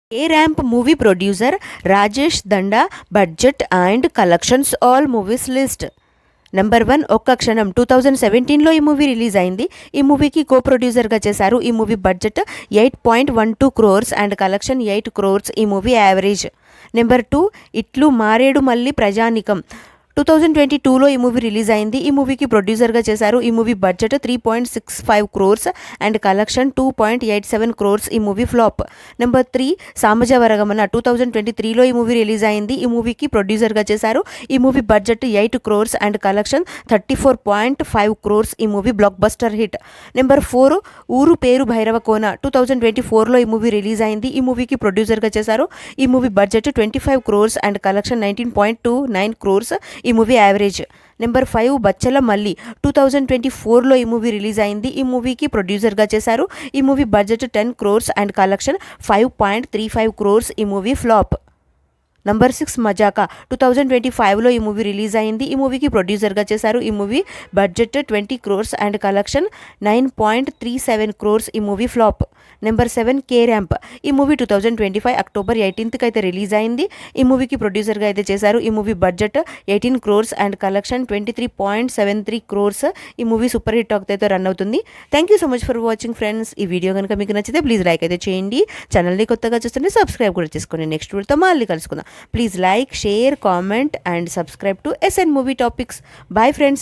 A Ramp movie producer Rajesh Danda budget and collections all movies list. Number 1 ఒక్క క్షణం 2017లో ఈ movie release అయింది. ఈ మూవీకి కో ప్రొడ్యూసర్గా చేశారు. ఈ movie budget 8.12 crores and collection 8 crores. ఈ మూవీ యావరేజ్. నెంబర్ 2 ఇట్లు మారేడు మల్లి ప్రజానికం 2022లో ఈ మూవీ రిలీజ్ అయింది. ఈ మూవీకి ప్రొడ్యూసర్గా చేశారు. ఈ movie budget 3.65 crores and collection 2.87 crores. ఈ మూవీ ఫ్లాప్. నెంబర్ 3 సామజవరగమన 2023లో ఈ మూవీ రిలీజ్ అయింది. ఈ మూవీకి ప్రొడ్యూసర్గా చేశారు. ఈ movie budget 8 crores and collection 34.5 crores. ఈ movie block buster hit. Number 4 ఊరు పేరు భైరవకోన 2024లో ఈ మూవీ రిలీజ్ అయింది. ఈ మూవీకి ప్రొడ్యూసర్గా చేశారు. ఈ movie budget 25 crores and collection 19.29 crores. ఈ మూవీ యావరేజ్. నెంబర్ 5 బచ్చల మల్లి 2024లో ఈ మూవీ రిలీజ్ అయింది. ఈ మూవీకి ప్రొడ్యూసర్గా చేశారు. ఈ movie budget 10 crores and collection 5.35 crores. ఈ మూవీ ఫ్లాప్. నంబర్ 6 మజాకా 2025లో ఈ మూవీ రిలీజ్ అయింది. ఈ మూవీకి ప్రొడ్యూసర్గా చేశారు. ఈ movie budget 20 crores and collection 9.37 crores. ఈ movie flop. Number 7 K ramp. ఈ మూవీ 2025 అక్టోబర్ 18కి అయితే రిలీజ్ అయింది. ఈ మూవీకి ప్రొడ్యూసర్గా అయితే చేశారు. ఈ movie budget 18 crores and collection 23.73 crores. ఈ మూవీ సూపర్ హిట్ టాక్ అయితే రన్ అవుతుంది. Thank you so much for watching friends. ఈ వీడియో కనుక మీకు నచ్చితే ప్లీజ్ లైక్ అయితే చేయండి. ఛానల్ని కొత్తగా చూస్తుంటే సబ్స్క్రైబ్ కూడా చేసుకోండి. నెక్స్ట్ వీడియోతో మళ్ళీ కలుసుకుందాం. Please like, share, comment and subscribe to SN Movie Topics. Bye friends.